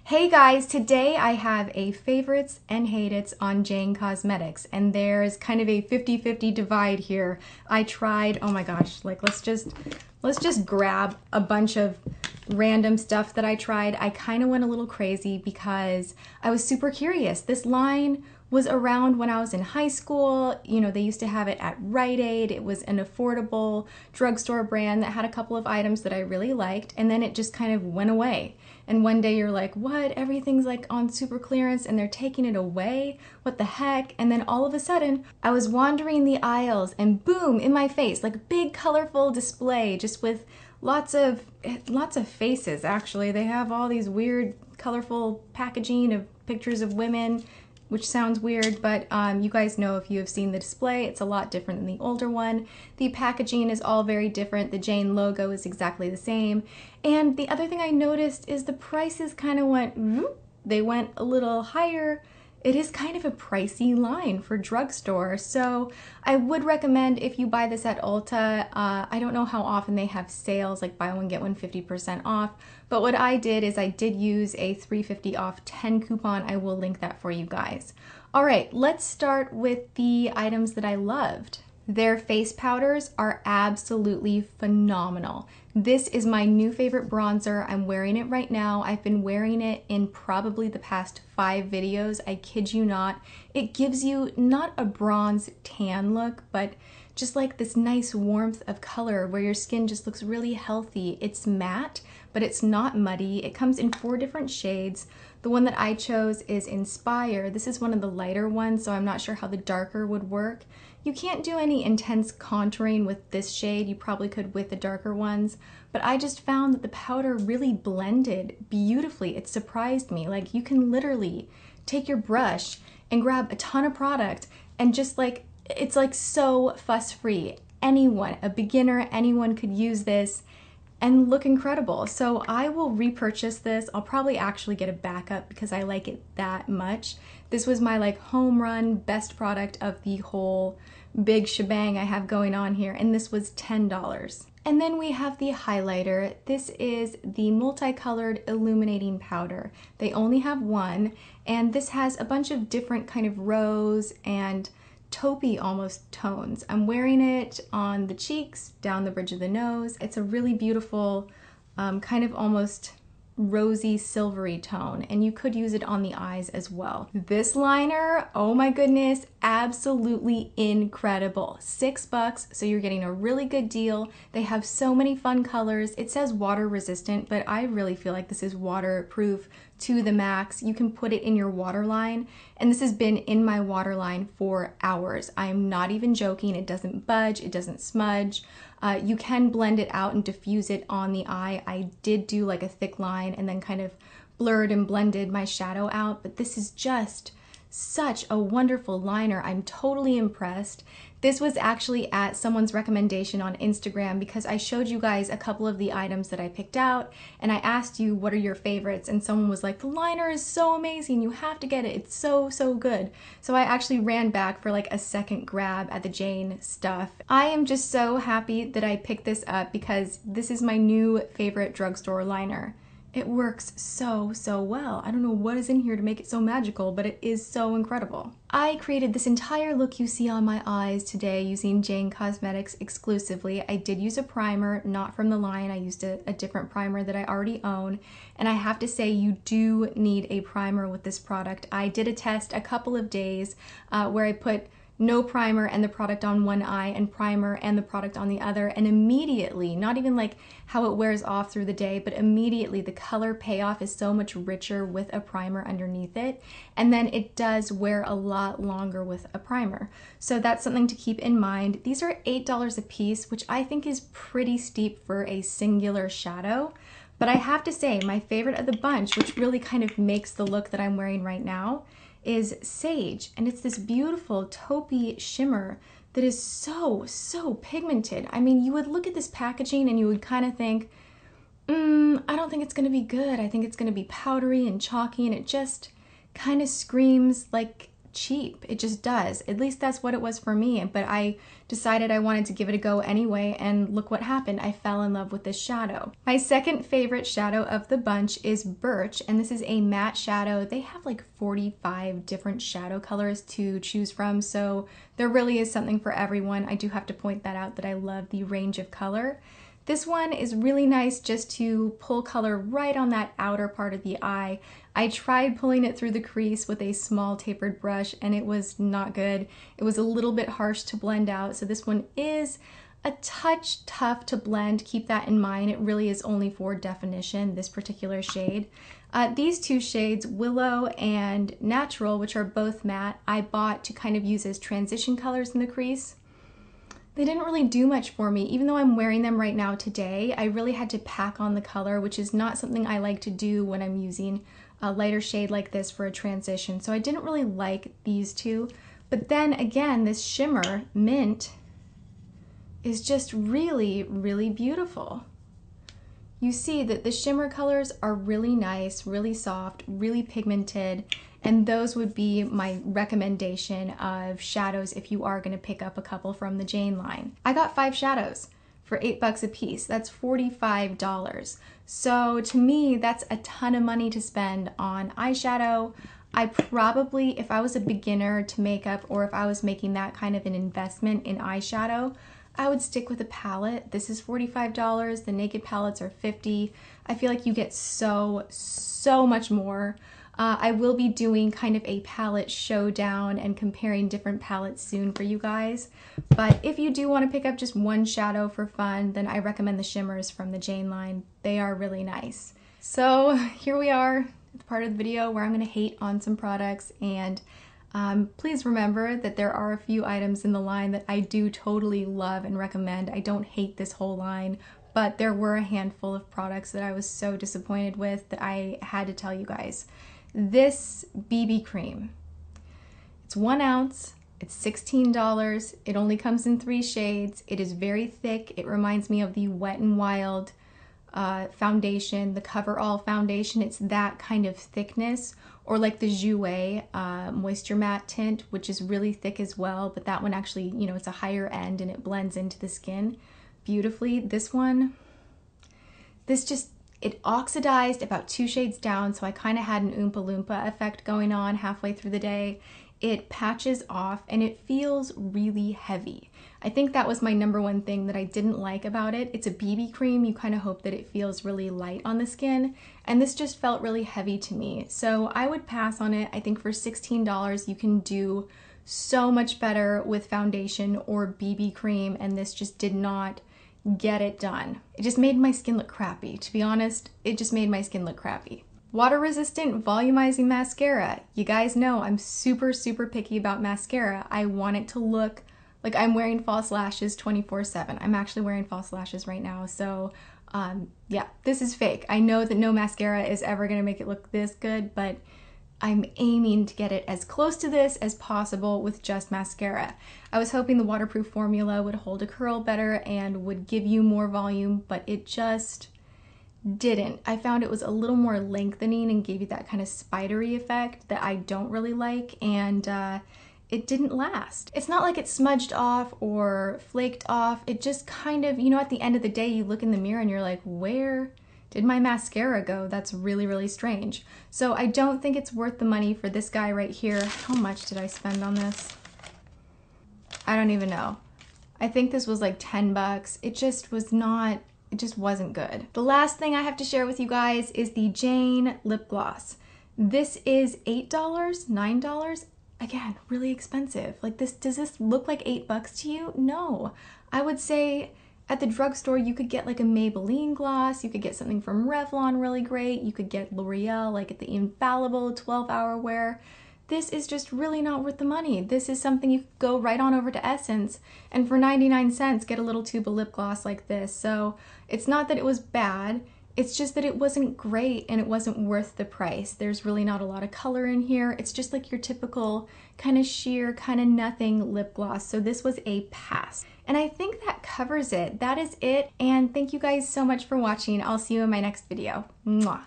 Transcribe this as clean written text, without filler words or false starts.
Hey guys, today I have a favorites and hate-its on Jane Cosmetics, and there's kind of a 50-50 divide here. I tried, oh my gosh, like let's just grab a bunch of random stuff that I tried. I kind of went a little crazy because I was super curious. This line was around when I was in high school. You know, they used to have it at Rite Aid. It was an affordable drugstore brand that had a couple of items that I really liked, and then it just kind of went away. And one day you're like, what? Everything's like on super clearance and they're taking it away? What the heck? And then all of a sudden, I was wandering the aisles and boom, in my face, like a big colorful display just with lots of faces actually. They have all these weird colorful packaging of pictures of women, which sounds weird, but you guys know if you have seen the display, it's a lot different than the older one. The packaging is all very different. The Jane logo is exactly the same. And the other thing I noticed is the prices kind of went, they went a little higher. It is kind of a pricey line for drugstore, so I would recommend if you buy this at Ulta. I don't know how often they have sales, like buy one get one 50% off, but what I did is I did use a 350 off 10 coupon. I will link that for you guys. All right, let's start with the items that I loved. Their face powders are absolutely phenomenal. This is my new favorite bronzer. I'm wearing it right now. I've been wearing it in probably the past 5 videos. I kid you not. It gives you not a bronze tan look, but just like this nice warmth of color where your skin just looks really healthy. It's matte, but it's not muddy. It comes in 4 different shades. The one that I chose is Inspire. This is one of the lighter ones, so I'm not sure how the darker would work. You can't do any intense contouring with this shade. You probably could with the darker ones, but I just found that the powder really blended beautifully. It surprised me. Like, you can literally take your brush and grab a ton of product and just like, it's like so fuss-free. Anyone, a beginner, anyone could use this and look incredible. So I will repurchase this. I'll probably actually get a backup because I like it that much. This was my like home run best product of the whole big shebang I have going on here, and this was $10. And then we have the highlighter. This is the multicolored illuminating powder. They only have one, and this has a bunch of different kind of rose and taupey almost tones. I'm wearing it on the cheeks, down the bridge of the nose. It's a really beautiful kind of almost rosy silvery tone, and you could use it on the eyes as well. This liner, oh my goodness, absolutely incredible. $6, so you're getting a really good deal. They have so many fun colors. It says water resistant, but I really feel like this is waterproof to the max. You can put it in your waterline, and this has been in my waterline for hours. I'm not even joking. It doesn't budge, it doesn't smudge. You can blend it out and diffuse it on the eye. I did do like a thick line and then kind of blurred and blended my shadow out, but this is just such a wonderful liner. I'm totally impressed. This was actually at someone's recommendation on Instagram because I showed you guys a couple of the items that I picked out, and I asked you what are your favorites, and someone was like, the liner is so amazing, you have to get it, it's so good. So I actually ran back for like a second grab at the Jane stuff. I am just so happy that I picked this up because this is my new favorite drugstore liner. It works so well. I don't know what is in here to make it so magical, but it is so incredible. I created this entire look you see on my eyes today using Jane Cosmetics exclusively. I did use a primer, not from the line. I used a different primer that I already own. And I have to say, you do need a primer with this product. I did a test a couple of days where I put no primer and the product on one eye and primer and the product on the other, and immediately, not even like how it wears off through the day, but immediately the color payoff is so much richer with a primer underneath it, and then it does wear a lot longer with a primer. So that's something to keep in mind. These are $8 a piece, which I think is pretty steep for a singular shadow. But I have to say, my favorite of the bunch, which really kind of makes the look that I'm wearing right now, is Sage, and it's this beautiful taupey shimmer that is so pigmented. I mean, you would look at this packaging and you would kind of think, I don't think it's gonna be good. I think it's gonna be powdery and chalky, and it just kind of screams like cheap. It just does. At least that's what it was for me. But I decided I wanted to give it a go anyway, and look what happened. I fell in love with this shadow. My second favorite shadow of the bunch is Birch, and this is a matte shadow. They have like 45 different shadow colors to choose from, so there really is something for everyone. I do have to point that out, that I love the range of color. This one is really nice just to pull color right on that outer part of the eye. I tried pulling it through the crease with a small tapered brush and it was not good. It was a little bit harsh to blend out, so this one is a touch tough to blend. Keep that in mind. It really is only for definition, this particular shade. These two shades, Willow and Natural, which are both matte, I bought to kind of use as transition colors in the crease. They didn't really do much for me. Even though I'm wearing them right now today, I really had to pack on the color, which is not something I like to do when I'm using a lighter shade like this for a transition. So I didn't really like these two. But then again, this shimmer, Mint, is just really, really beautiful. You see that the shimmer colors are really nice, really soft, really pigmented, and those would be my recommendation of shadows if you are going to pick up a couple from the Jane line. I got 5 shadows for $8 a piece. That's $45. So to me, that's a ton of money to spend on eyeshadow. I probably, if I was a beginner to makeup, or if I was making that kind of an investment in eyeshadow, I would stick with a palette. This is $45. The Naked palettes are $50. I feel like you get so much more. I will be doing kind of a palette showdown and comparing different palettes soon for you guys. But if you do want to pick up just one shadow for fun, then I recommend the shimmers from the Jane line. They are really nice. So here we are at the part of the video where I'm going to hate on some products, and please remember that there are a few items in the line that I do totally love and recommend. I don't hate this whole line, but there were a handful of products that I was so disappointed with that I had to tell you guys. This BB cream, it's 1 ounce, it's $16, it only comes in 3 shades, it is very thick. It reminds me of the Wet n Wild foundation, the Cover All foundation. It's that kind of thickness, or like the Jouer Moisture Matte tint, which is really thick as well, but that one actually, you know, it's a higher end and it blends into the skin beautifully. This one, it oxidized about 2 shades down, so I kind of had an Oompa Loompa effect going on halfway through the day. It patches off and it feels really heavy. I think that was my #1 thing that I didn't like about it. It's a BB cream. You kind of hope that it feels really light on the skin, and this just felt really heavy to me. So I would pass on it. I think for $16 you can do so much better with foundation or BB cream, and this just did not get it done. It just made my skin look crappy. To be honest, it just made my skin look crappy. Water resistant volumizing mascara. You guys know I'm super picky about mascara. I want it to look like I'm wearing false lashes 24/7. I'm actually wearing false lashes right now, so yeah, this is fake. I know that no mascara is ever gonna make it look this good, but I'm aiming to get it as close to this as possible with just mascara. I was hoping the waterproof formula would hold a curl better and would give you more volume, but it just didn't. I found it was a little more lengthening and gave you that kind of spidery effect that I don't really like, and it didn't last. It's not like it smudged off or flaked off. It just kind of, you know, at the end of the day, you look in the mirror and you're like, where did my mascara go? That's really strange. So I don't think it's worth the money for this guy right here. How much did I spend on this? I don't even know. I think this was like 10 bucks. It just wasn't good. The last thing I have to share with you guys is the Jane lip gloss. This is $8, $9. Again, really expensive. Like this, does this look like 8 bucks to you? No. I would say at the drugstore, you could get like a Maybelline gloss, you could get something from Revlon really great, you could get L'Oreal, like at the Infallible 12-hour wear. This is just really not worth the money. This is something you could go right on over to Essence and for 99 cents get a little tube of lip gloss like this. So it's not that it was bad, it's just that it wasn't great and it wasn't worth the price. There's really not a lot of color in here. It's just like your typical kind of sheer, kind of nothing lip gloss. So this was a pass. And I think that covers it. That is it. And thank you guys so much for watching. I'll see you in my next video. Mwah.